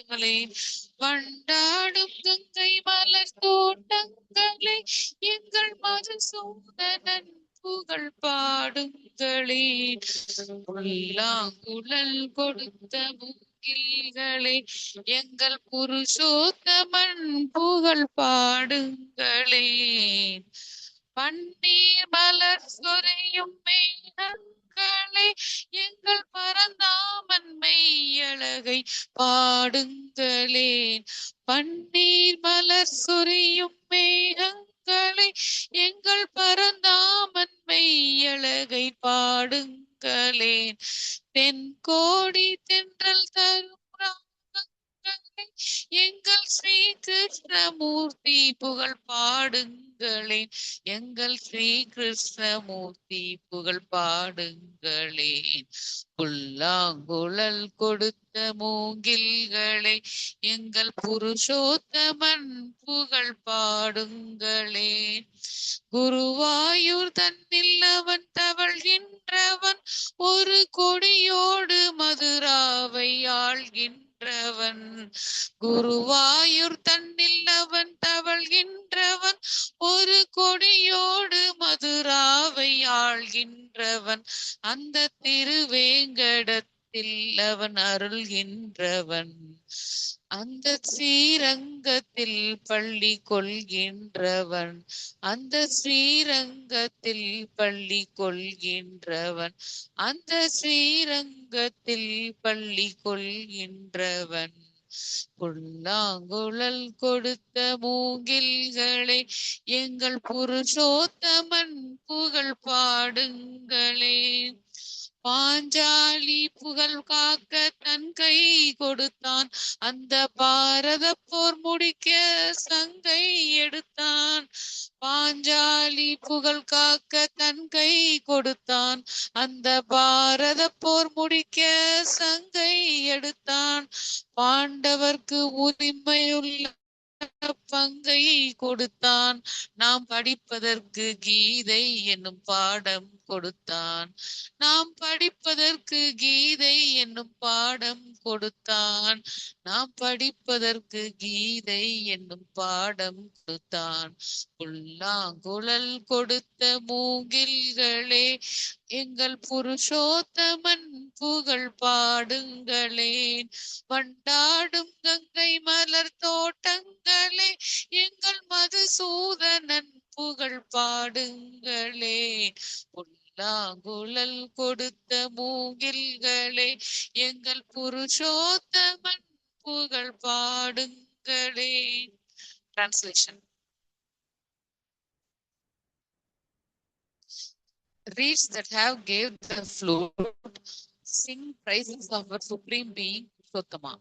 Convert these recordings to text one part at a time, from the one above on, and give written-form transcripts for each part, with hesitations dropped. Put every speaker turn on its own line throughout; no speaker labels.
பாடுங்களே, வண்டாடும் கங்கை மலர் தோட்டங்களே, எங்கள் மதுசூதனன் புகழ் பாடுங்களே, புல்லாங்குழல் கொடுத்த மூங்கில்களே, எங்கள் புருஷோத்தமன் புகழ் பாடுங்களே, பன்னீர் மலர் சொரியும் மேகங்களே, எங்கள் பரந்தாமன் மெய்யழகை பாடுங்களேன், பன்னீர் மலர் சொரியும் மேகங்களே, எங்கள் பரந்தாமன் மெய்யழகை பாடுங்களேன், தென்கோடி தென்றல் தரும் ராகங்களே, எங்கள் ஸ்ரீ கிருஷ்ணமூர்த்தி புகழ் பாடுங்களேன், எங்கள் ஸ்ரீ கிருஷ்ணமூர்த்தி புகழ் பாடுங்களேன், புல்லாங்குழல் கொடுத்த மூங்கில்களே, எங்கள் புருஷோத்தமன் புகழ் பாடுங்களேன், குருவாயூர் தன்னில் அவன் தவழ்கின்றவன், ஒரு கொடியோடு மதுராவை ஆள்கின்றவன், குருவாயூர் தன்னில் அவன் தவழ்கின்றவன், ஒரு கொடியோடு மதுராவை ஆள்கின்றவன், அந்த திருவேங்கடத்தில் அவன் அருள்கின்றவன், அந்த ஸ்ரீரங்கத்தில் பள்ளி கொள்கின்றவன், அந்த ஸ்ரீரங்கத்தில் பள்ளி கொள்கின்றவன், அந்த ஸ்ரீரங்கத்தில் பள்ளி கொள்கின்றவன், புல்லாங்குழல் கொடுத்த மூங்கில்களே, எங்கள் புருஷோத்தமன் புகழ் பாடுங்களே, பாஞ்சாலி புகழ் காக்க தன் கை கொடுத்தான், அந்த பாரத போர் முடிக்க சங்கை எடுத்தான், பாஞ்சாலி புகழ் காக்க தன் கை கொடுத்தான், அந்த பாரத போர் முடிக்க சங்கை எடுத்தான், பாண்டவர்க்கு உரிமையுள்ள பங்கை கொடுத்தான், நாம் படிப்பதற்கு கீதை என்னும் பாடம் கொடுத்தான், நாம் படிப்பதற்கு கீதை என்னும் பாடம் கொடுத்தான், நாம் படிப்பதற்கு கீதை என்னும் பாடம் கொடுத்தான், புல்லாங்குழல் கொடுத்த மூங்கில்களே, எங்கள் புருஷோத்தமன் புகழ் பாடுங்களேன், வண்டாடும் கங்கை மலர் தோட்டங்களே, எங்கள் மதுசூதனன் புகழ் பாடுங்களேன், புல்லாங்குழல் கொடுத்த மூங்கில்களே, எங்கள் புருஷோத்தமன் புகழ் பாடுங்களே. Translation. Reeds that have gave the flute sing praises of our supreme being Purushotama.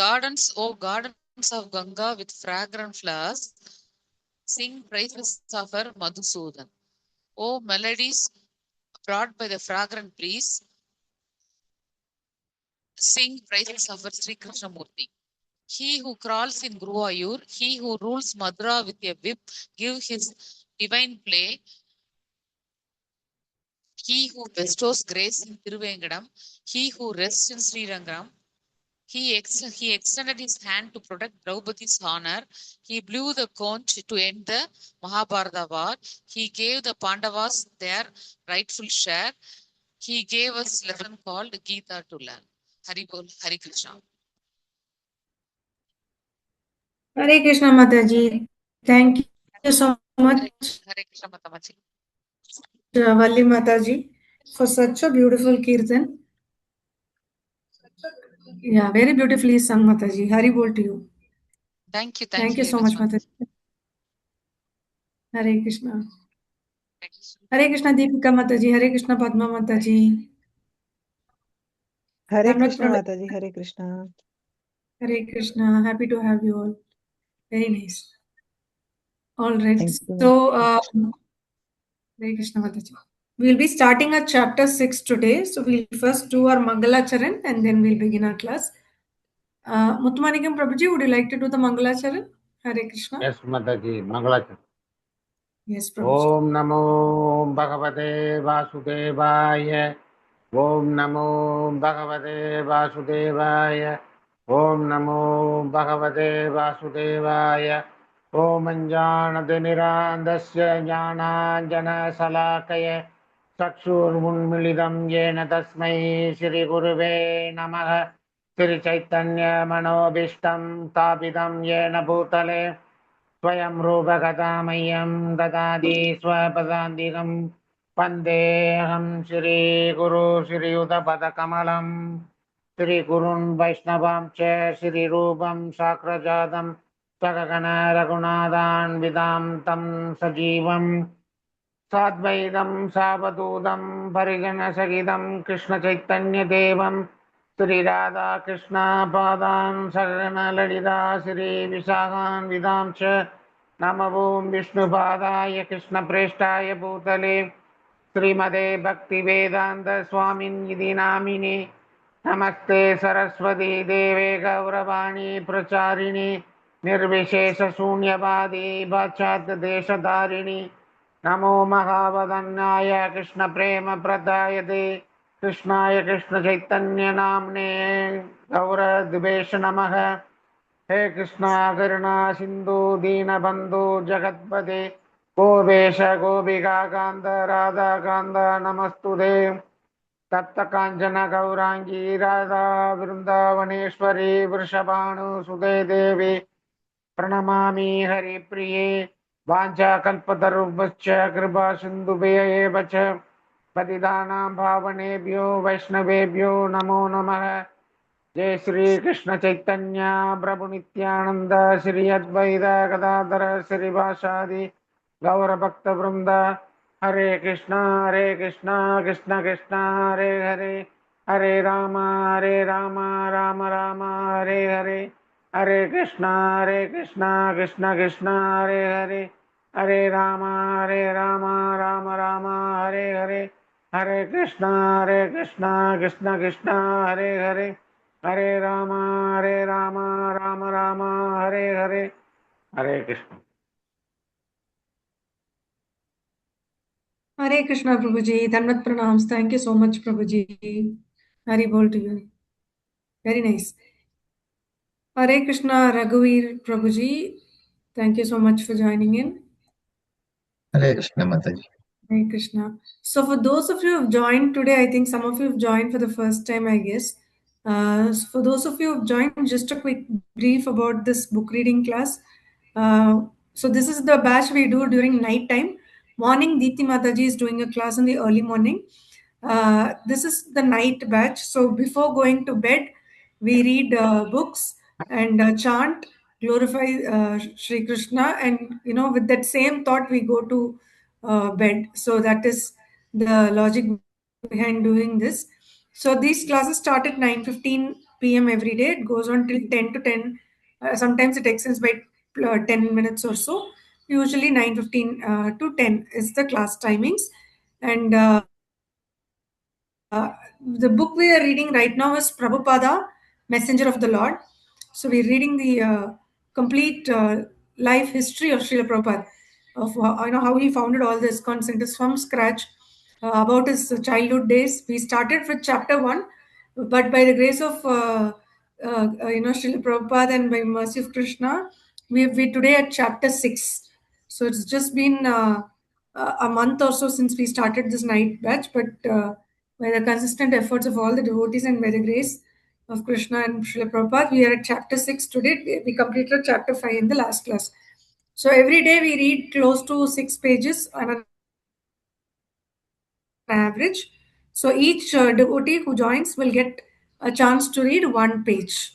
Gardens, O gardens of Ganga with fragrant flowers, sing praises of our Madhusudan. O melodies brought by the fragrant breeze, sing praises of our Sri Krishnamurti. He who crawls in Guruvayur, he who rules Madura with a whip, give his divine play. He who bestows grace in Tiruvengadam, he who rests in Srirangam, he extended his hand to protect Draupadi's honor. He blew the conch to end the Mahabharata war. He gave the Pandavas their rightful share. He gave us a lesson called Gita to learn. Hari Bol, Hari Krishna.
Hare Krishna Mataji. Thank you so much,
Hare Krishna Matamaji.
Valli Mataji, for such a beautiful kirtan. Yeah, very beautifully sung, Mataji. Hari Bol to you.
Thank you.
Thank you so much, Mataji. Hare Krishna. Hare Krishna Deepika Mataji. Hare Krishna Padma Mataji.
Hare Krishna Mataji. Hare Krishna.
Hare Krishna. Happy to have you all. Very nice. All right.
Thank you.
So, Hare Krishna Mataji. We'll be starting at chapter 6 today. So, we'll first do our Mangalacharan and then we'll begin our class. Muthumanikam Prabhuji, would you like to do the Mangalacharan? Hare Krishna.
Yes, Mataji, Mangalacharan.
Yes, Prabhuji.
Om Namo Bhagavate Vasudevaya. Om Namo Bhagavate Vasudevaya. ॐ नमो भगवते वासुदेवाय ॐ अञ्जानतिमिरान्धस्य ज्ञानाञ्जनशलाकय चक्षुर्मुन्मिलितं येन तस्मै श्रीगुरुवे नमः श्रीचैतन्यमनोभीष्टं स्थापितं येन भूतले स्वयं रूपकथा मह्यं ददाति स्वपदान्तिकं वन्देऽहं श्रीगुरु श्रीयुतपदकमलम् श्रीगुरुन् वैष्णवां च श्रीरूपं साग्रजातं सगगण रघुनाथान्वितां तं सजीवम् साद्वैतं सावधूतं परिजनसहितं कृष्णचैतन्यदेवं श्रीराधाकृष्णपादान् सगगणललिता श्रीविशाखान्वितां च नमो विष्णुपादाय कृष्णप्रेष्ठाय भूतले श्रीमते भक्तिवेदान्तस्वामिन्निधि नामिने नमस्ते सरस्वती देवे गौरवाणी प्रचारिणे निर्विशेषशून्यवादी पाश्चात्यदेशधारिणि नमो महावदन्नाय कृष्णप्रेमप्रदायते कृष्णाय कृष्णचैतन्यनाम्ने गौरद्वेष नमः हे कृष्णा करुणा सिन्धु दीनबन्धु जगत्पते गोपेश गोपिका कान्त राधाकान्त नमस्तुते तप्त काञ्चन गौराङ्गी राधा वृन्दावनेश्वरी वृषभानुसुते देवी प्रणमामि हरिप्रिये वाञ्छाकल्पतरुभ्यश्च कृपा सिन्धुभ्य एव च पतितानां पावनेभ्यो वैष्णवेभ्यो नमो नमः जय श्री कृष्ण चैतन्य प्रभु नित्यानंद श्री अद्वैत गदाधर श्रीवासादि गौर भक्त वृंद हरे Krishna Krishna Krishna Hare Hare Hare Ram Ram Ram Hare Hare Hare Krishna Krishna Krishna Hare Hare Hare Ram Ram Ram Hare Hare Hare Krishna Krishna Krishna Hare Hare Hare Ram Ram Ram Hare Hare Hare Krishna
Hare Krishna, Prabhuji. Dhanvat pranams. Thank you so much, Prabhuji. Hari bol to you. Very nice. Hare Krishna, Raghuveer, Prabhuji. Thank you so much for joining in.
Hare Krishna Mataji.
Hare Krishna. So, for those of you who have joined today, I think some of you have joined for the first time, I guess. So for those of you who have joined, just a quick brief about this book reading class. So, this is the batch we do during night time. Morning, Deepti Mataji is doing a class in the early morning. This is the night batch. So, before going to bed, we read books and chant, glorify Sri Krishna, and with that same thought, we go to bed. So that is the logic behind doing this. So these classes start at 9:15 p.m. every day. It goes on till 10 to 10. Sometimes it extends by 10 minutes or so. Usually 9:15 to 10 is the class timings. And the book we are reading right now is Prabhupada, Messenger of the Lord. So we're reading the complete life history of Srila Prabhupada, of how he founded all the ISKCON centers from scratch, about his childhood days. We started with chapter 1, but by the grace of Srila Prabhupada and by mercy of Krishna, we today at chapter 6. So it's just been a month or so since we started this night batch, but by the consistent efforts of all the devotees and by the grace of Krishna and Srila Prabhupada, we are at chapter 6 today. We completed chapter 5 in the last class. So every day we read close to 6 pages on an average. So each devotee who joins will get a chance to read one page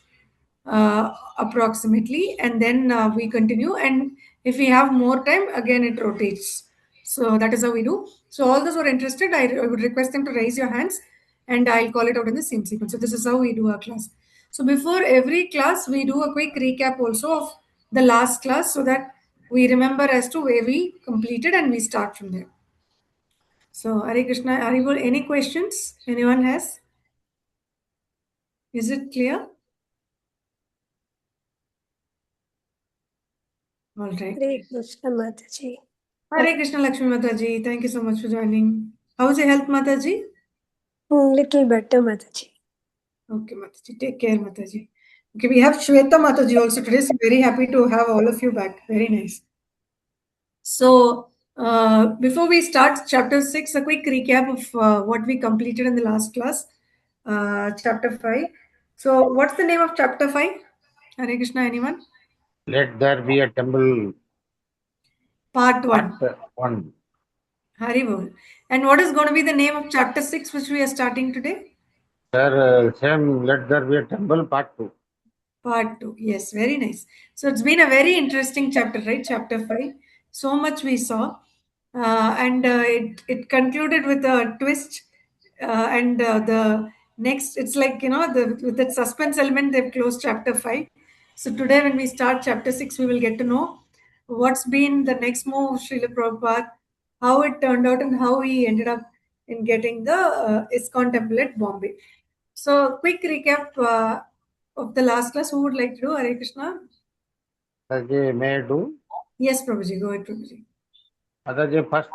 approximately, and then we continue. And if we have more time, again it rotates. So that is how we do. So all those who are interested, I would request them to raise your hands, and I'll call it out in the same sequence. So this is how we do our class. So before every class, we do a quick recap also of the last class so that we remember as to where we completed and we start from there. So Hare Krishna, Haribol, any questions anyone has? Is it clear? All right.
Hare Krishna Mataji.
Hare Krishna Lakshmi Mataji. Thank you so much for joining. How is your health, Mataji?
Little better Mataji.
Okay, Mataji. Take care, Mataji. Okay, we have Shweta Mataji also today, so very happy to have all of you back. Very nice. So, before we start chapter 6, a quick recap of what we completed in the last class, chapter 5. So, what's the name of chapter 5? Hare Krishna, anyone?
Let there be a temple,
Part 1.
part 1.
Hari Bol. And what is going to be the name of chapter 6, which we are starting today?
Sir, same, let there be a temple, part 2.
Part 2. Yes, very nice. So it's been a very interesting chapter, right? Chapter 5. So much we saw. And it concluded with a twist. And the next, it's like, with that suspense element, they've closed chapter 5. So today, when we start chapter 6, we will get to know what's been the next move of Srila Prabhupada, how it turned out, and how he ended up in getting the ISKCON temple at Bombay. So, quick recap of the last class. Who would like to do? Hare Krishna.
Mataji, may I do?
Yes, Prabhuji. Go ahead, Prabhuji.
Mataji, first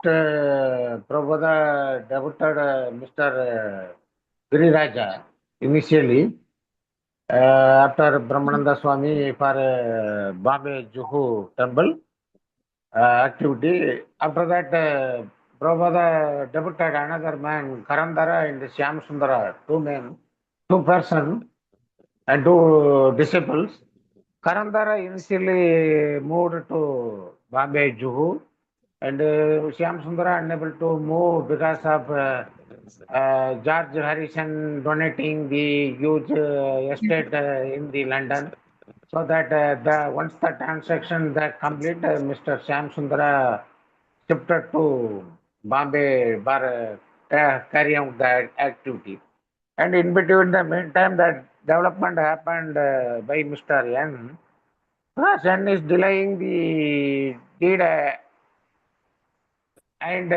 Prabhupada debuted Mr. Giriraja initially after Brahmananda Swami for Bombay Juhu temple activity. After that, Prabhupada debuted another man, Karandara and Shyam Sundara, two men, two persons and two disciples. Karandara initially moved to Bombay Juhu, and Shyam Sundara unable to move because of George Harrison donating the huge estate in the London. So that once the transaction that complete, Mr. Shyam Sundara shifted to Bombay for carry out that activity. And in between the meantime, that development happened by Mr. N. N is delaying the deed and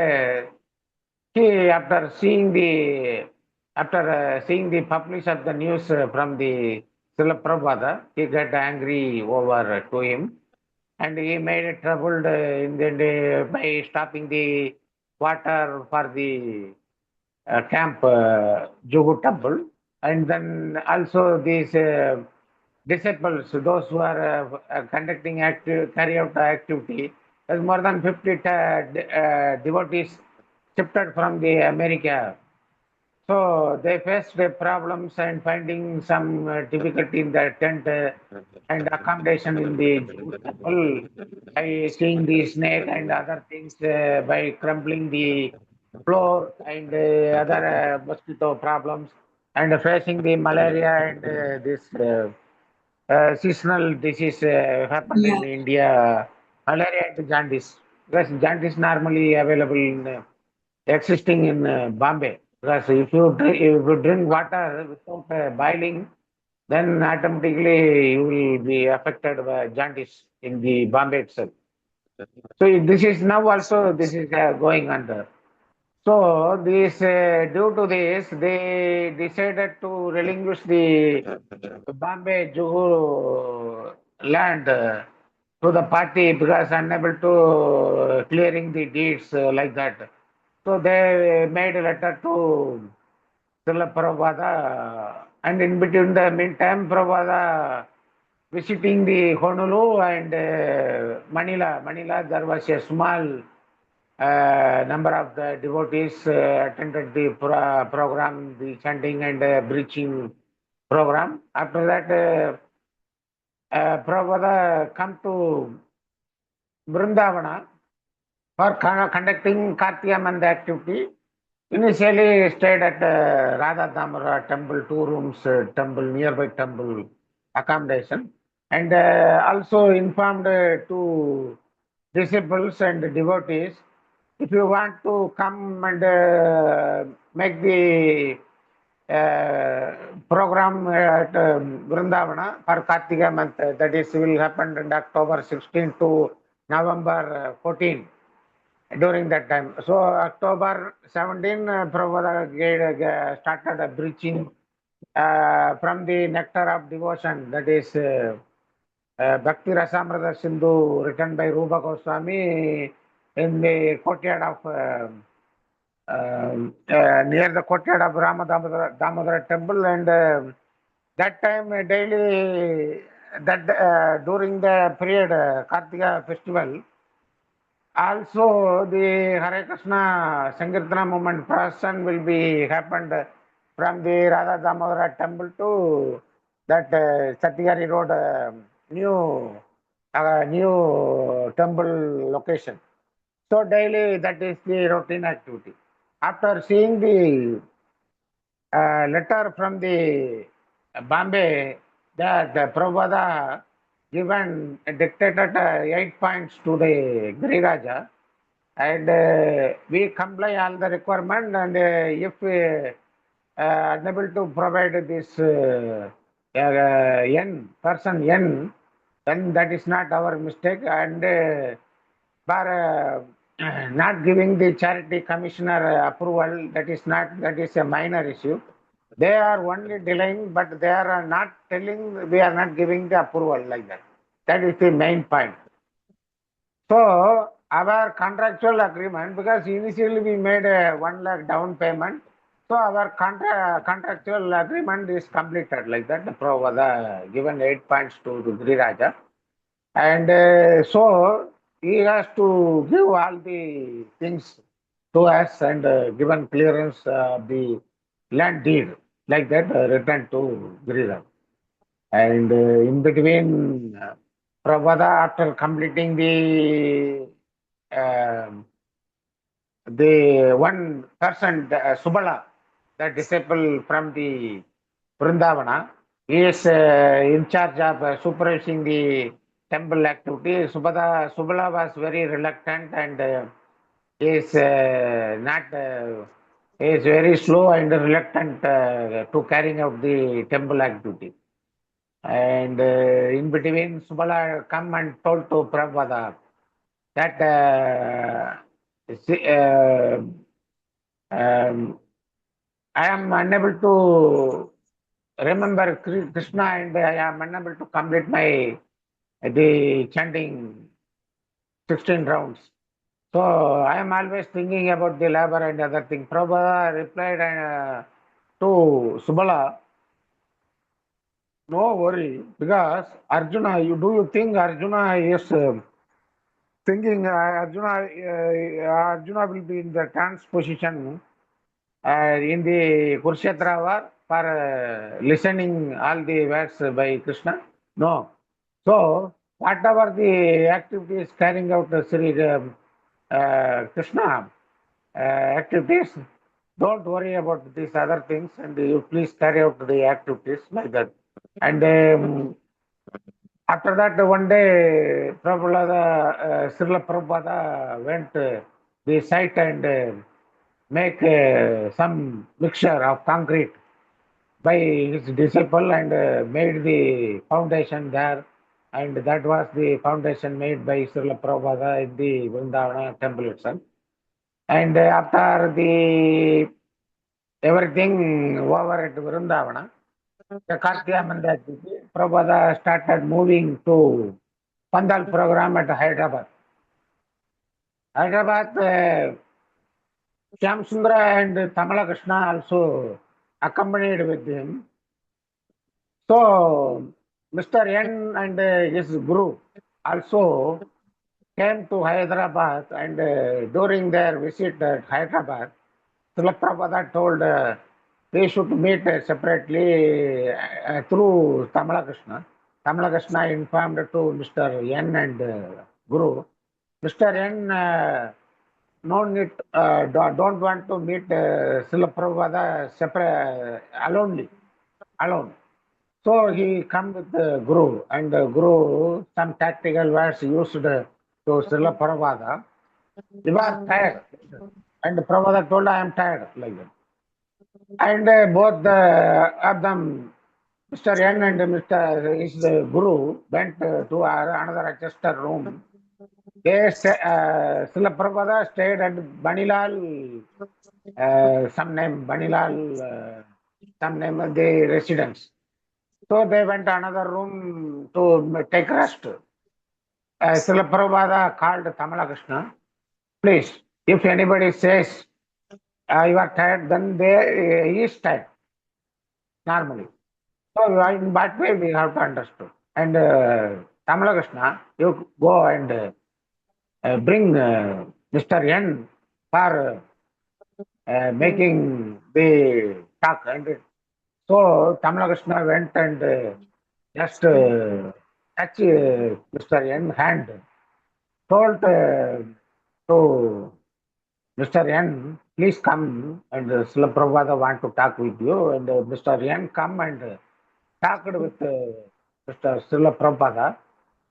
he, after seeing the publish of the news from the Srila Prabhupada, he got angry over to him, and he made it troubled in the day by stopping the water for the camp Jugu temple, and then also these disciples, those who are conducting carry out the activity, there's more than 50 devotees shifted from the America. So they faced the problems and finding some difficulty in the tent and accommodation in the temple by seeing the snake and other things by crumbling the floor and other mosquito problems and facing the malaria and this seasonal disease happened
Yeah.
in India, malaria and jaundice. Because jaundice normally available in existing in Bombay. Because if you drink water without boiling, then automatically you will be affected by jaundice in the Bombay itself. So this is now also this is going under. So this due to this, they decided to relinquish the Bombay Juhu land to the party because unable to clearing the deeds like that. So they made a letter to Srila Prabhupada, and in between the meantime, Prabhupada visiting the Honolulu and Manila. Manila, there was a small number of the devotees attended the program, the chanting and preaching program. After that, Prabhupada come to Vrindavana for conducting Kartika Manda activity. Initially stayed at Radha Damara temple, 2 rooms temple, nearby temple accommodation, and also informed to disciples and devotees, if you want to come and make the program at Vrindavana for Kartika month, that is will happen in October 16 to November 14 during that time. So October 17, Prabhupada started preaching from the nectar of devotion, that is Bhakti Rasamrita Sindhu, written by Rupa Goswami in the courtyard of near the courtyard of Rama Damodara temple, and That time daily, that during the period Kartika festival, also the Hare Krishna Sankirtana movement procession will be happened from the Radha Damodara temple to that Satyari Road new temple location. So daily that is the routine activity. After seeing the letter from the Bombay that Prabhupada given dictated 8 points to the Giriraja, and we comply all the requirement, and if unable to provide this n person n, then that is not our mistake, and for not giving the charity commissioner approval, that is a minor issue. They are only delaying, but they are not telling, we are not giving the approval like that. That is the main point. So our contractual agreement, because initially we made a 1 lakh down payment, so our contractual agreement is completed like that. The Prabhupada given 8 points to the Giriraja, and so he has to give all the things to us, and given clearance of the land deed like that, returned to Giriraja. And in between, Prabhupada, after completing um the one person, Subala, the disciple from the Vrindavana, he is in charge of supervising the temple activity. Subala was very reluctant, and he is not. He is very slow and reluctant to carrying out the temple activity. And in between, Subala come and told to Prabhupada that I am unable to remember Krishna, and I am unable to complete the chanting 16 rounds. So I am always thinking about the labor and other thing. Prabhupada replied to Subala, no worry, because Arjuna, you think Arjuna is thinking Arjuna will be in the trance position in the Kurukshetra war for listening all the words by Krishna? No. So whatever the activities carrying out Sri Krishna activities, don't worry about these other things, and you please carry out the activities like that. And after that, one day, Srila Prabhupada went the site and make some mixture of concrete by his disciple, and made the foundation there. And that was the foundation made by Srila Prabhupada in the Vrindavana temple itself. And after the everything over at Vrindavana, the Kartika Mandacity, Prabhupada started moving to Pandal program at Hyderabad. Shyam Sundara and Tamala Krishna also accompanied with him. So Mr. N and his group also came to Hyderabad, and during their visit at Hyderabad, Srila Prabhupada told they should meet separately through Tamala Krishna. Tamala Krishna informed to Mr. N and Guru. Mr. N no need, don't want to meet Srila Prabhupada separate, alone. So he come with the Guru, and Guru, some tactical words used to Srila Prabhupada. He was tired, and Prabhupada told, I am tired, like that. And both of them, Mr. N and his Guru, went to another adjusted room. Srila Prabhupada stayed at Banilal, some name of the residence. So they went to another room to take rest. Srila Prabhupada called Tamala Krishna, please, if anybody says you are tired, then he is tired, normally. So in that way we have to understand. And Tamala Krishna, you go and bring Mr. N for making the talk. And so Tamala Krishna went and just touch Mr. N hand, told to Mr. N, please come, and Srila Prabhupada want to talk with you. And Mr. N come and talked with Mr. Srila Prabhupada.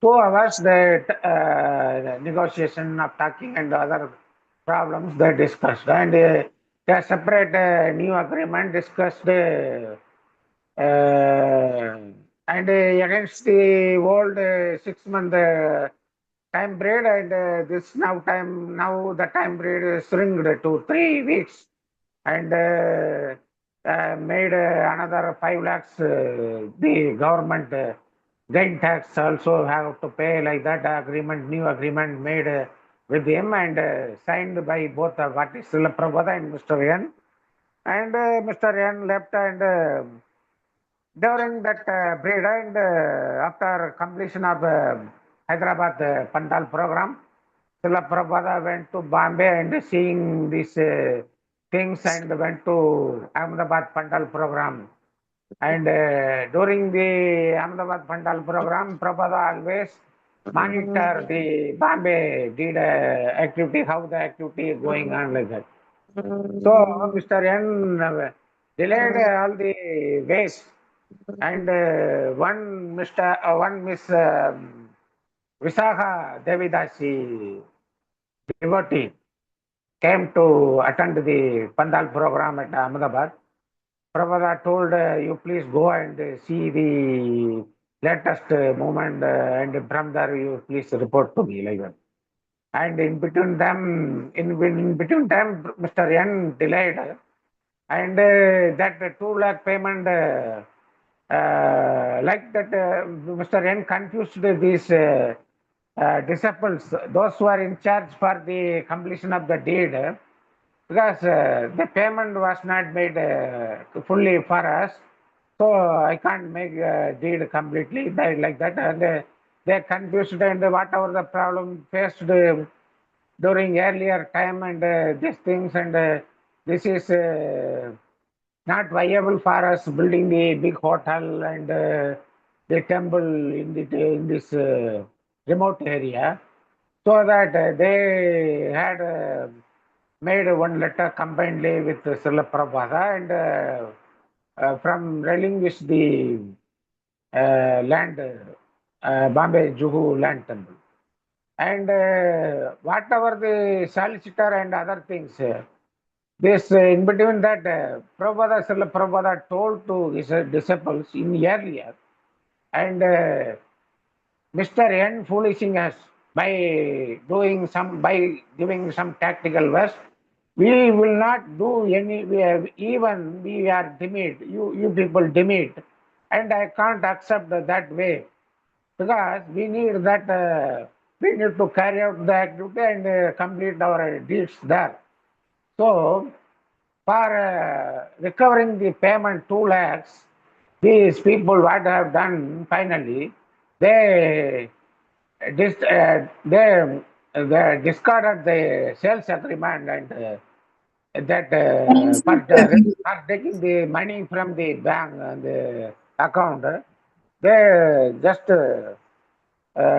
2 hours the negotiation of talking and other problems they discussed. And they separate new agreement discussed and against the old 6 month time period, and this now the time period is shrinked to 3 weeks, and made another 5 lakhs the government gain tax also have to pay, like that agreement, new agreement made with him, and signed by both what is Srila Prabhupada and Mr. N. And Mr. N left, and during that period, and after completion of Hyderabad Pandal program, Srila Prabhupada went to Bombay and seeing these things, and went to Ahmedabad Pandal program. And during the Ahmedabad Pandal program, Prabhupada always monitor the Bombay did activity, how the activity is going on, like that. So Mr. N delayed all the ways, and one Miss Visakha Devidasi devotee came to attend the Pandal program at Ahmedabad. Prabhupada told, you please go and see the latest movement, and from there you please report to me, like that. And in between them, Mr. N delayed, and that 2 lakh payment, like that, Mr. N confused these disciples, those who are in charge for the completion of the deed, because the payment was not made fully for us, so I can't make deed completely like that, and they confused, and whatever the problem faced during earlier time, and these things, and this is not viable for us building the big hotel and the temple in this remote area, so that they had made one letter combinedly with Srila Prabhupada, and from relinquish the land, Bombay Juhu land temple. And whatever the solicitor and other things, this in between that, Prabhupada, Srila Prabhupada told to his disciples in earlier, and Mr. N foolishing us by giving some tactical verse. We will not do any. Even we are timid. You people timid, and I can't accept that way, because we need that. We need to carry out the activity and complete our deeds there. So, for recovering the payment 2 lakhs, these people what have done finally, they they discarded the sales agreement, and that for taking the money from the bank and the account, they just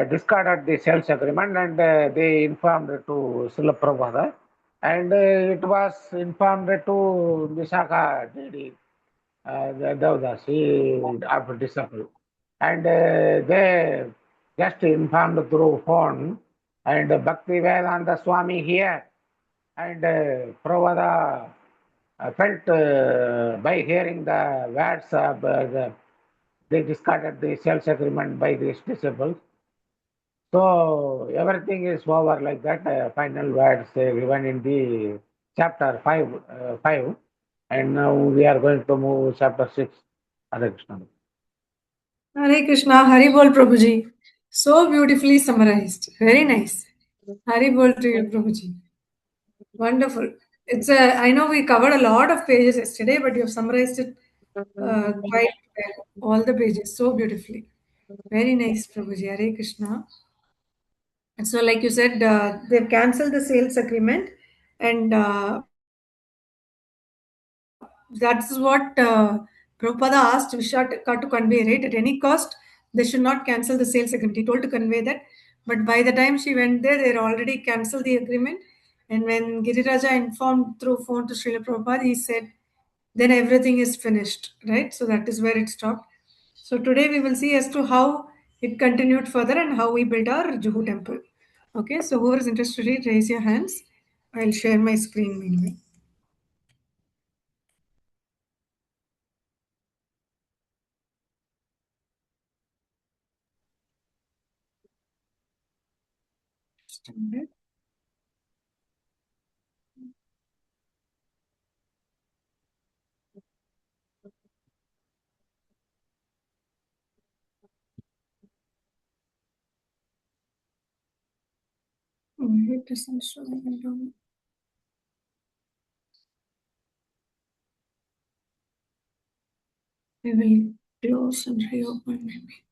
discarded the sales agreement, and they informed to Srila Prabhupada, and it was informed to Visakha Dedi, the Devdasi after disciple, and they just informed through phone, and Bhakti Vedanta Swami here, and Prabhupada felt by hearing the words of they discarded the sales agreement by these disciples. So everything is over like that. Final words given in the chapter 5, and now we are going to move chapter 6. Hare Krishna.
Hare Krishna, Hari Bol Prabhuji. So beautifully summarized. Very nice. Hari Bol to you, Prabhuji. Wonderful. I know we covered a lot of pages yesterday, but you have summarized it quite all the pages so beautifully. Very nice, Prabhuji. Hare Krishna. And so, like you said, they've cancelled the sales agreement, and that's what Prabhupada asked Vishaka to convey, right? At any cost, they should not cancel the sales agreement. He told to convey that. But by the time she went there, they had already cancelled the agreement. And when Giriraja informed through phone to Srila Prabhupada, he said, then everything is finished, right? So that is where it stopped. So today we will see as to how it continued further and how we built our Juhu temple. Okay, so whoever is interested, raise your hands. I'll share my screen meanwhile. Just a minute. It doesn't show. I don't. We will close and reopen maybe.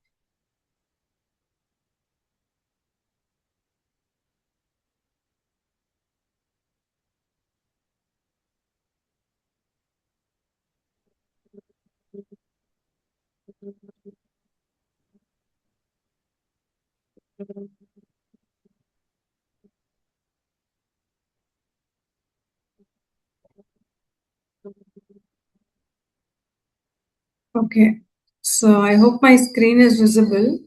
Okay, so I hope my screen is visible.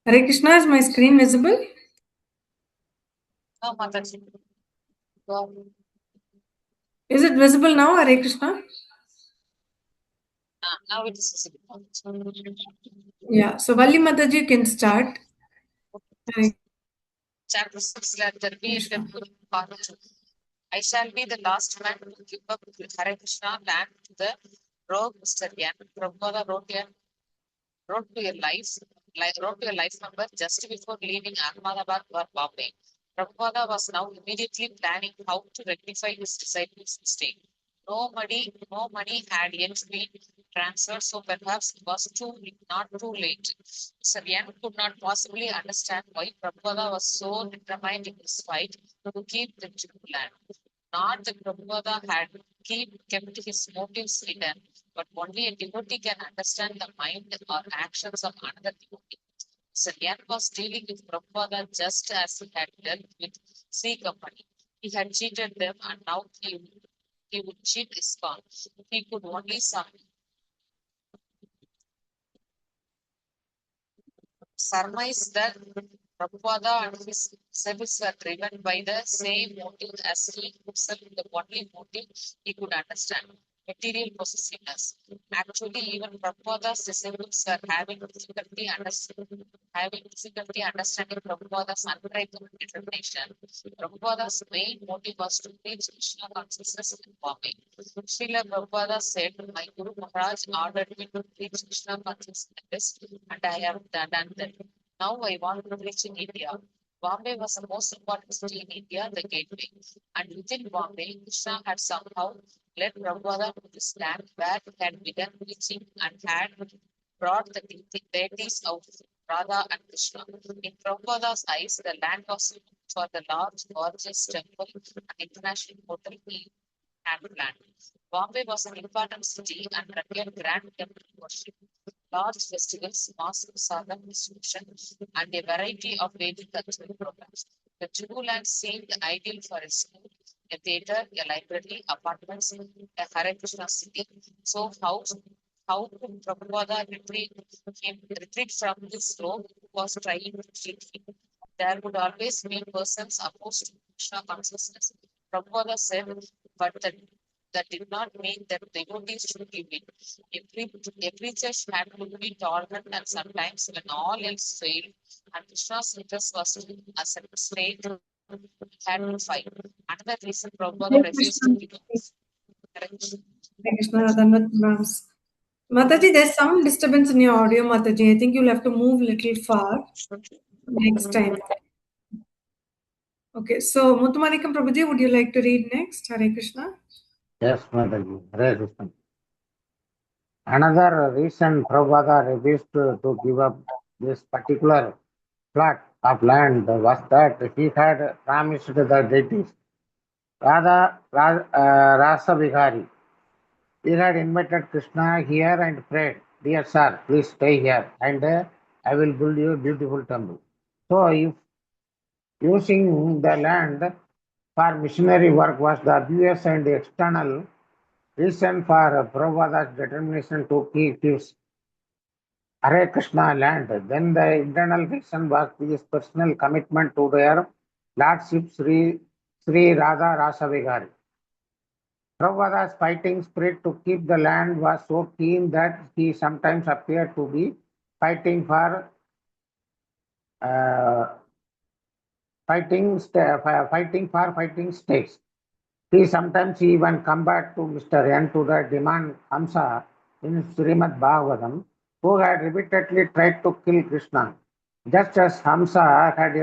Hare Krishna, is my screen visible?
No, Mataji. Wow.
Is it visible now, Hare Krishna?
Now it is visible.
Yeah, so Valli Mataji can start. Hare
Chapter 6, let there be a
Krishna.
temple part 2. I shall be the last man to give up Hare Krishna land to the rogue Mr. Yan. Prabhupada wrote to your life number just before leaving Ahmedabad or Bombay. Prabhupada was now immediately planning how to rectify his disciples' mistake. No money had yet been transferred, so perhaps it was not too late. Sir Yan could not possibly understand why Prabhupada was so determined in his fight to keep the Jew land. Not that Prabhupada had kept his motives hidden, but only a devotee can understand the mind or actions of another devotee. Salyan was dealing with Prabhupada just as he had dealt with C Company. He had cheated them and now he would cheat ISKCON. He could only surmise that Prabhupada and his service were driven by the same motive as he himself, the only motive he could understand, material possessiveness. Actually, even Prabhupada's disciples were having difficulty understanding Prabhupada's unbreakable determination. Prabhupada's main motive was to preach Krishna consciousness in Bombay. Srila Prabhupada said, my Guru Maharaj ordered me to preach Krishna consciousness and I have done that. Now I want to preach in India. Bombay was the most important city in India, the gateway. And within Bombay, Krishna had somehow led Prabhupada to this land where he had begun preaching and had brought the deities of Radha and Krishna. In Prabhupada's eyes, the land was for the large, gorgeous temple and international hotel he had planned. Bombay was an important city and contained grand temple worship, large festivals, mass sadhana distribution, and a variety of Vedic cultural programs. The Juhu land seemed ideal for a school, a theatre, a library, apartments, a Hare Krishna city. So how could Prabhupada retreat from this road who was trying to treat him? There would always be persons opposed to Krishna consciousness. Prabhupada said, but that did not mean that devotees should give in. Every church had to be tolerant, and sometimes when all else failed, and Krishna's interest was to accept state, had to fight. Another reason Prabhupada
Hare
refused
Krishna.
to give correct.
Hare Krishna, Dhanvat Prams. Mataji, there's some disturbance in your audio, Mataji. I think you'll have to move little far next time. Okay, so Muthumanikam Prabhuji, would you like to read next? Hare Krishna.
Yes, Mataji. Hare Krishna. Another reason Prabhupada refused to give up this particular plot of land was that he had promised the deities Rasa Vihari. He had invited Krishna here and prayed, "Dear sir, please stay here and I will build you a beautiful temple." So, if using the land for missionary work was the obvious and external reason for Prabhupada's determination to keep his Hare Krishna land, then the internal reason was his personal commitment to their Lordship Sri Radha Rasavigari. Prabhupada's fighting spirit to keep the land was so keen that he sometimes appeared to be fighting for uh, fighting states. He sometimes even come back to Mr. N to the demand Hamsa in Srimad Bhagavatam, who had repeatedly tried to kill Krishna. Just as Hamsa had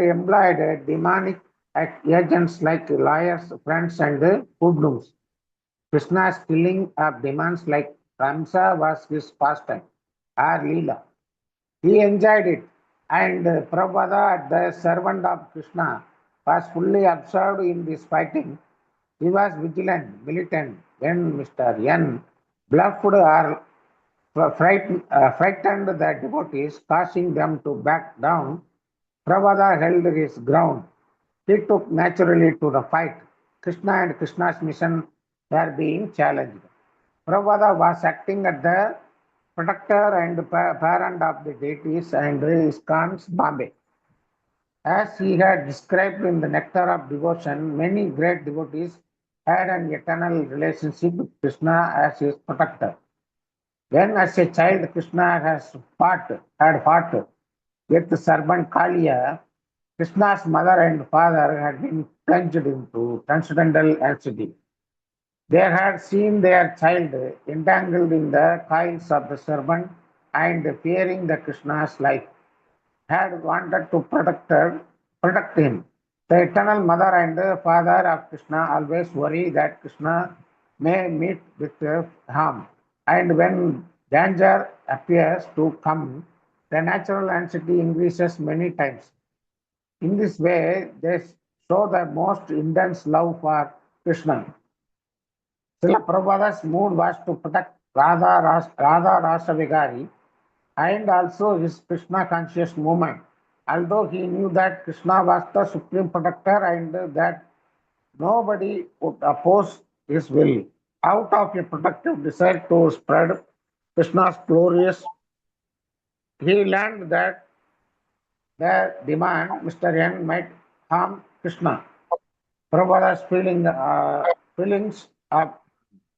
employed demonic agents like lawyers, friends, and hoodlums. Krishna's killing of demons like Hamsa was his pastime, or Leela. He enjoyed it, and Prabhupada, the servant of Krishna, was fully absorbed in this fighting. He was vigilant, militant. When Mr. N bluffed or frightened the devotees, causing them to back down, Prabhupada held his ground. He took naturally to the fight. Krishna and Krishna's mission were being challenged. Prabhupada was acting as the protector and parent of the deities and ISKCON's Bombay. As he had described in the Nectar of Devotion, many great devotees had an eternal relationship with Krishna as his protector. When as a child Krishna had fought with the serpent Kaliya, Krishna's mother and father had been plunged into transcendental anxiety. They had seen their child entangled in the coils of the serpent and fearing the Krishna's life, had wanted to protect him. The eternal mother and father of Krishna always worry that Krishna may meet with harm. And when danger appears to come, the natural anxiety increases many times. In this way, they show the most intense love for Krishna. Srila Prabhupada's mood was to protect Radha Rasavigari and also his Krishna conscious movement. Although he knew that Krishna was the supreme protector and that nobody would oppose his will. Out of a protective desire to spread Krishna's glorious, he learned that the demand Mr. N might harm Krishna. Prabhupada's feelings of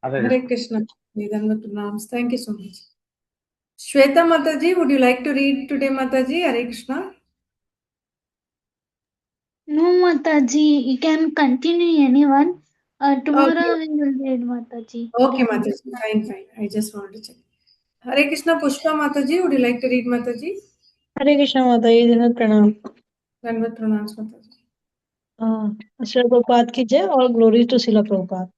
Hare Krishna. Nidanvat pranams. Thank you so much. Shweta Mataji, would you like to read today, Mataji? Hare Krishna.
No, Mataji, you can continue anyone. Tomorrow
Okay,
we will read Mataji.
okay,
Hare
Mataji.
Krishna.
Fine. I just wanted to check. Hare Krishna Pushpa Mataji, would you like to read Mataji?
Hare Krishna Mataji, Dinat Pranam.
Danvat pranams, Mataji.
Srila Prabhupada ki jai, all glories to Srila Prabhupada.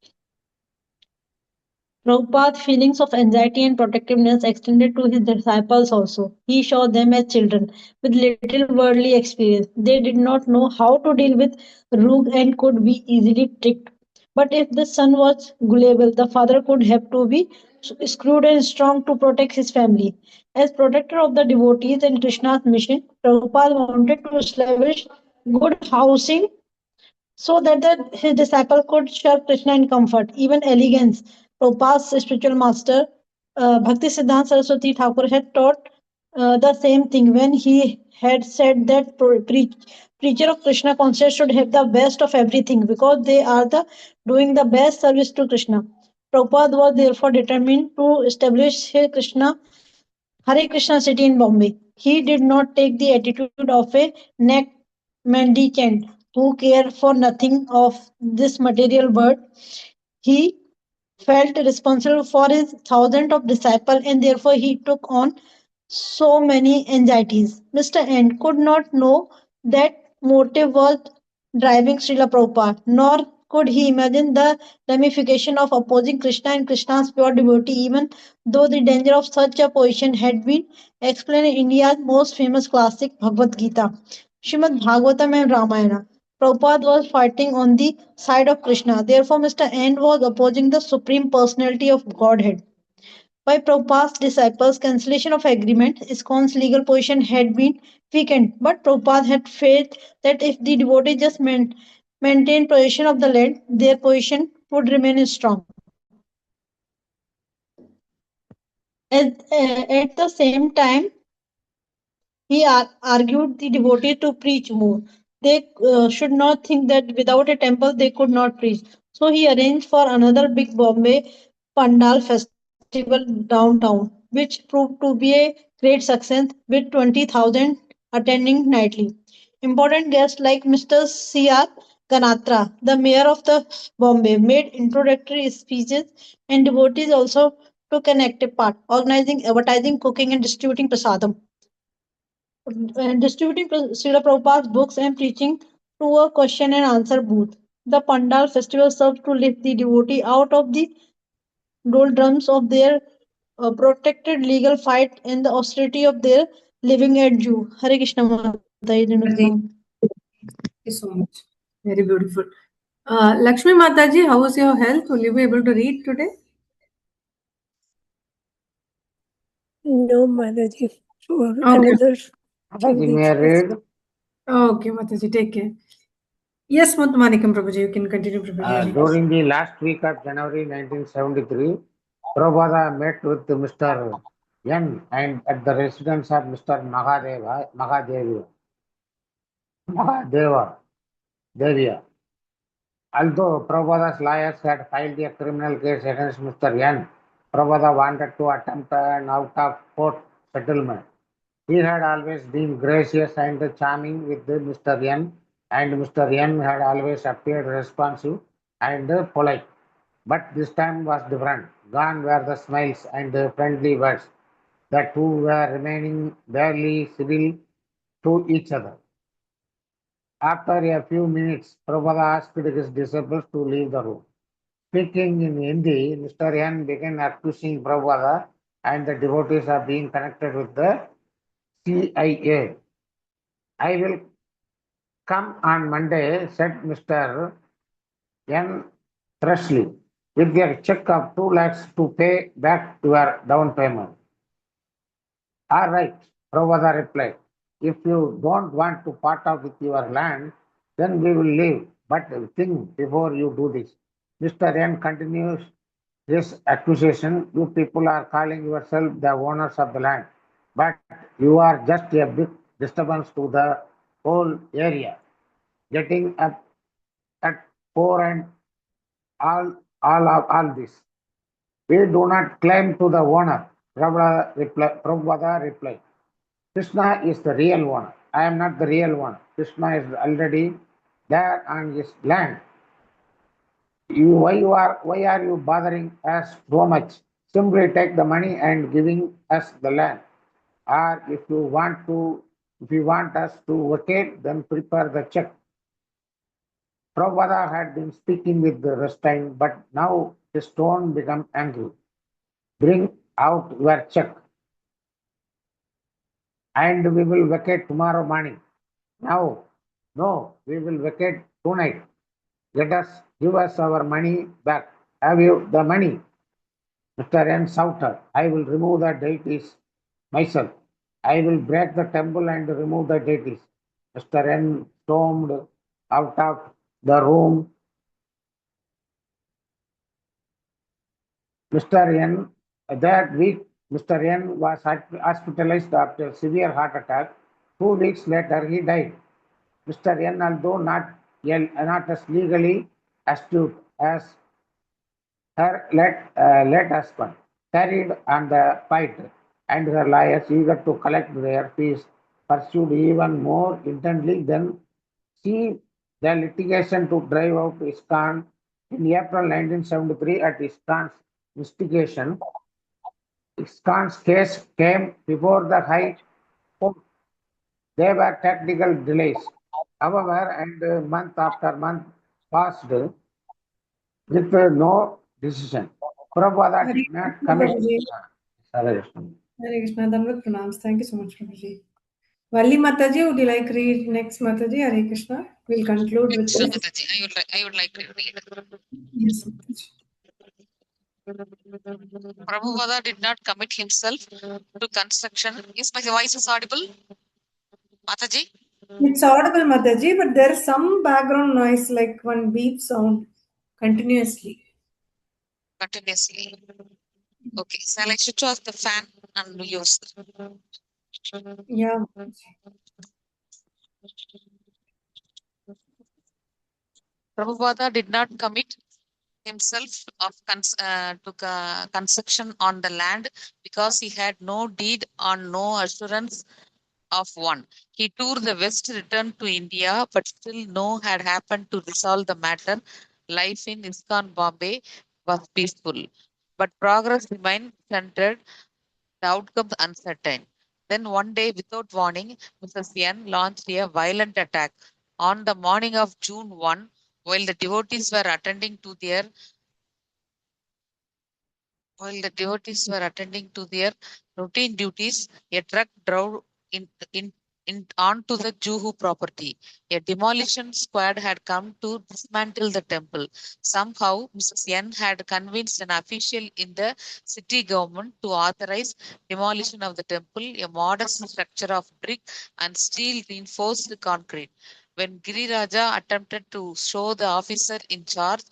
Prabhupada's feelings of anxiety and protectiveness extended to his disciples also. He saw them as children with little worldly experience. They did not know how to deal with rogue and could be easily tricked. But if the son was gullible, the father could have to be screwed and strong to protect his family. As protector of the devotees and Krishna's mission, Prabhupada wanted to establish good housing so that his disciple could share Krishna in comfort, even elegance. Prabhupada's spiritual master, Bhakti Siddhanta Saraswati Thakur, had taught the same thing when he had said that preacher of Krishna conscience should have the best of everything because they are doing the best service to Krishna. Prabhupada was therefore determined to establish Krishna Hare Krishna city in Bombay. He did not take the attitude of a neck mendicant who cared for nothing of this material world. He felt responsible for his thousands of disciples and therefore he took on so many anxieties. Mr. N could not know that motive was driving Srila Prabhupada, nor could he imagine the ramification of opposing Krishna and Krishna's pure devotee, even though the danger of such a position had been explained in India's most famous classic, Bhagavad Gita, Srimad Bhagavatam and Ramayana. Prabhupada was fighting on the side of Krishna. Therefore, Mr. N was opposing the Supreme Personality of Godhead. By Prabhupada's disciples' cancellation of agreement, ISKCON's legal position had been weakened, but Prabhupada had faith that if the devotees just maintained possession of the land, their position would remain strong. At the same time, he argued the devotees to preach more. They should not think that without a temple they could not preach. So he arranged for another big Bombay Pandal festival downtown, which proved to be a great success with 20,000 attending nightly. Important guests like Mr. C.R. Ganatra, the mayor of the Bombay, made introductory speeches, and devotees also took an active part, organizing, advertising, cooking, and distributing prasadam distributing Srila Prabhupada's books and preaching to a question and answer booth. The Pandal festival served to lift the devotee out of the doldrums of their protected legal fight and the austerity of their living at Jew. Hare Krishna Mataji Dinusam.
Thank you so much. Very beautiful. Lakshmi Mataji, how is your health? Will you be able to read today?
No, Mataji. For
Okay.
another few
Mataji, may I
weeks.
read?
Okay, Mataji, take care. Yes, Mutmanikam Prabhuji, you can continue, Prabhuji.
During the last week of January 1973, Prabhupada met with Mr. N and at the residence of Mr. Mahadeva, Devia. Although Prabhupada's lawyers had filed a criminal case against Mr. N, Prabhupada wanted to attempt an out-of-court settlement. He had always been gracious and charming with Mr. N, and Mr. N had always appeared responsive and polite. But this time was different. Gone were the smiles and friendly words. The two were remaining barely civil to each other. After a few minutes, Prabhupada asked his disciples to leave the room. Speaking in Hindi, Mr. N began accusing Prabhupada and the devotees of being connected with the CIA. I will come on Monday, said Mr. N Threshly, with a check of 2 lakhs to pay back your down payment. All right, Prabhupada replied. If you don't want to part out with your land, then we will leave. But think before you do this. Mr. N continues this accusation. You people are calling yourselves the owners of the land, but you are just a big disturbance to the whole area. Getting up at 4 and all this. We do not claim to the owner. Prabhupada replied. Krishna is the real one. I am not the real one. Krishna is already there on his land. Why are you bothering us so much? Simply take the money and giving us the land. Or if you want us to vacate, then prepare the check. Prabhupada had been speaking with the restraint, but now his tone became angry. Bring out your check, and we will vacate tomorrow morning. No, we will vacate tonight. Give us our money back. Have you the money? Mr. N shouted, I will remove the deities myself. I will break the temple and remove the deities. Mr. N stormed out of the room. Mr. N, that week, Mr. N was hospitalized after a severe heart attack. 2 weeks later, he died. Mr. N, although not as legally astute as her late husband, carried on the fight, and her lawyers, eager to collect their fees, pursued even more intently than she the litigation to drive out ISKCON In April 1973, at ISKCON's instigation, ISKCON's case came before the High Court. There were technical delays. However, and month after month passed with no decision. Prabhupada
Hare
did not
Krishna,
commit.
Prabhuji.
Hare Krishna.
Hare Krishna, Dandavat pranams. Thank you so much, Prabhuji. Valli Mataji, would you like read next Mataji? Hare Krishna. We'll conclude with
Krishna
this.
Mataji, I would like to read.
Yes, Mataji.
Prabhupada did not commit himself to construction. Is my voice is audible? Mataji?
It's audible, Mataji, but there is some background noise like one beep sound continuously.
Continuously. Okay, shall I switch off the fan and use?
Yeah.
Prabhupada did not commit himself to construction on the land because he had no deed on no assurance of one. He toured the West, returned to India, but still no had happened to resolve the matter. Life in ISKCON Bombay was peaceful, but progress remained centered, the outcomes uncertain. Then one day, without warning, Mrs. N launched a violent attack. On the morning of June 1, while the devotees were attending to their routine duties, a truck drove in, in, onto the Juhu property. A demolition squad had come to dismantle the temple. Somehow, Mrs. N had convinced an official in the city government to authorize demolition of the temple, a modest structure of brick and steel reinforced concrete. When Giriraja attempted to show the officer in charge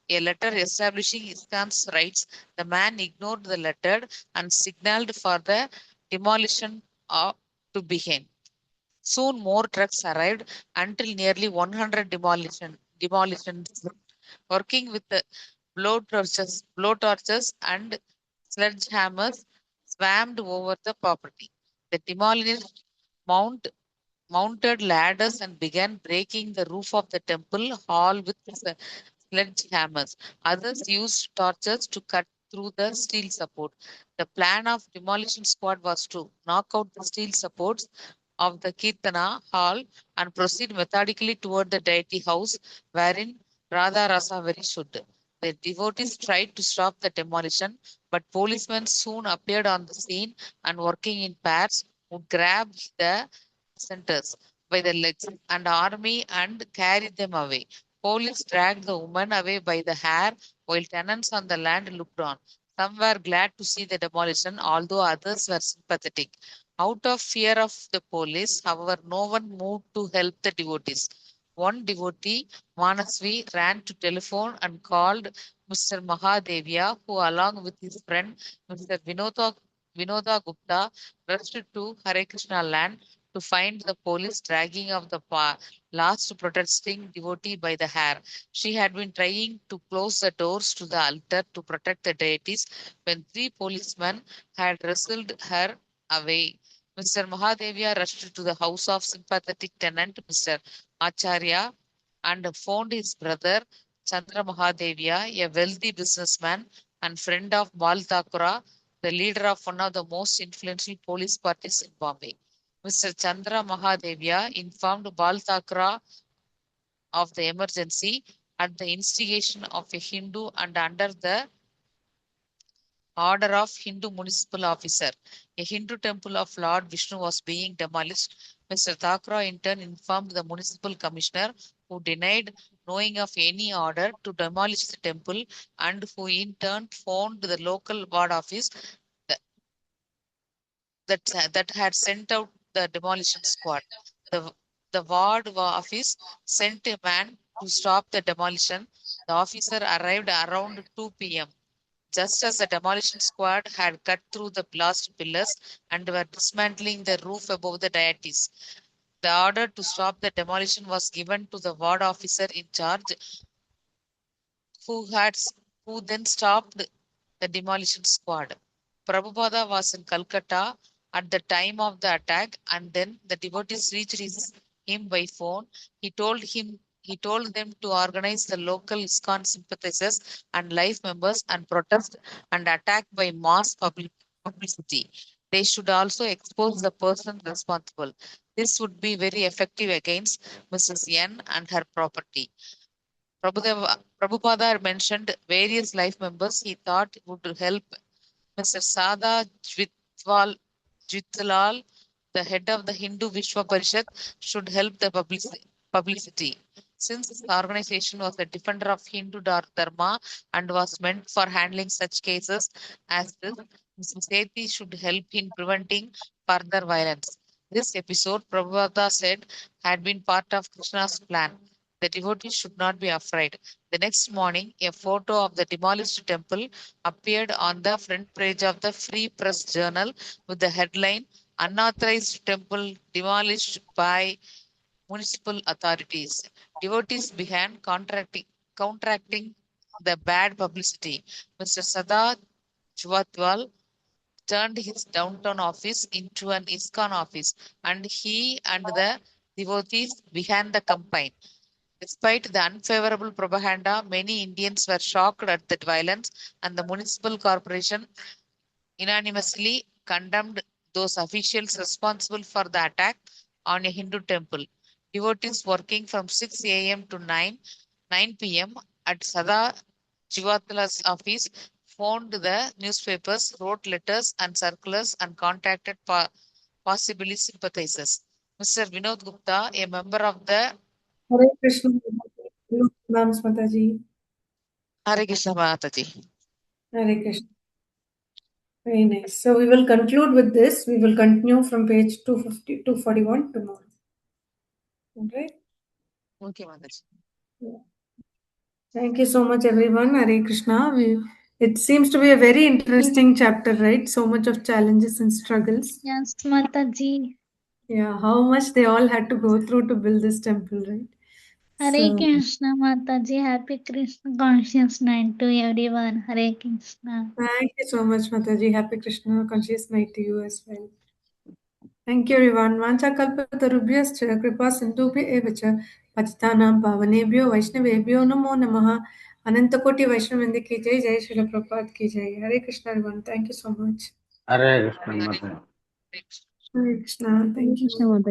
a letter establishing ISKCON's rights, the man ignored the letter and signaled for the demolition to begin. Soon more trucks arrived until nearly 100 demolitions working with the blow torches and sledgehammers swarmed over the property. The demolishers mount mounted ladders and began breaking the roof of the temple hall with sledgehammers. Others used torches to cut through the steel support. The plan of demolition squad was to knock out the steel supports of the Kirtana hall and proceed methodically toward the deity house wherein Radha Rasavari stood. The devotees tried to stop the demolition, but policemen soon appeared on the scene and working in pairs would grab the centers by the legs and army and carry them away. Police dragged the woman away by the hair while tenants on the land looked on. Some were glad to see the demolition, although others were sympathetic. Out of fear of the police, however, no one moved to help the devotees. One devotee, Manasvi, ran to telephone and called Mr. Mahadevia, who, along with his friend Mr. Vinoda Gupta, rushed to Hare Krishna land to find the police dragging of the last protesting devotee by the hair. She had been trying to close the doors to the altar to protect the deities when three policemen had wrestled her away. Mr. Mahadevia rushed to the house of sympathetic tenant Mr. Acharya and phoned his brother Chandra Mahadevia, a wealthy businessman and friend of Bal Thakura, the leader of one of the most influential police parties in Bombay. Mr. Chandra Mahadevia informed Bal Thakura of the emergency at the instigation of a Hindu and under the order of Hindu municipal officer. A Hindu temple of Lord Vishnu was being demolished. Mr. Thakura in turn informed the municipal commissioner, who denied knowing of any order to demolish the temple and who in turn phoned the local ward office that had sent out the demolition squad. The, the ward office sent a man to stop the demolition. The officer arrived around 2 p.m. Just as the demolition squad had cut through the blast pillars and were dismantling the roof above the deities. The order to stop the demolition was given to the ward officer in charge, who had who then stopped the demolition squad. Prabhupada was in Calcutta at the time of the attack, and then the devotees reached him by phone. He told He told them to organize the local ISKCON sympathizers and life members and protest and attack by mass publicity. They should also expose the person responsible. This would be very effective against Mrs. N and her property. Prabhupada mentioned various life members he thought would help. Mr. Sada Jitwal, the head of the Hindu Vishwa Parishad, should help the publicity. Since this organization was a defender of Hindu Dharma and was meant for handling such cases as this, Mr. Sethi should help in preventing further violence. This episode, Prabhupada said, had been part of Krishna's plan. The devotees should not be afraid. The next morning, a photo of the demolished temple appeared on the front page of the Free Press Journal with the headline Unauthorized Temple Demolished by Municipal Authorities. Devotees began counteracting the bad publicity. Mr. Sada Chwatwal turned his downtown office into an ISKCON office, and he and the devotees began the campaign. Despite the unfavorable propaganda, many Indians were shocked at that violence, and the municipal corporation unanimously condemned those officials responsible for the attack on a Hindu temple. Devotees working from 6 a.m. to 9 p.m. at Sada Jivatala's office phoned the newspapers, wrote letters and circulars, and contacted possibly sympathizers. Mr. Vinod Gupta, a member of the
Hare Krishna. Nams Mataji.
Hare Krishna Mataji.
Hare Krishna. Very nice. So we will conclude with this. We will continue from page 250, 241 tomorrow. Okay.
Okay, Mataji.
Yeah. Thank you so much, everyone. Hare Krishna. It seems to be a very interesting chapter, right? So much of challenges and struggles.
Yes, Mataji.
Yeah, how much they all had to go through to build this temple, right?
Hare
So,
Krishna Mataji. Happy Krishna Conscious Night to everyone. Hare Krishna.
thank you so much, Mataji. Happy Krishna conscious night to you as well. Thank you, everyone. Vancha kalpatarubhyascha kripa sindhubhya eva cha patitanam pavanebhyo vaishnavebhyo namo namaha. Anantakoti Vaishnavinda ki jai, Jai Srila Prabhupada ki jai. Hare Krishna, everyone. Thank you so much.
Hare Krishna Mataji.
Hare Krishna. Thank you.
Krishna Mataji.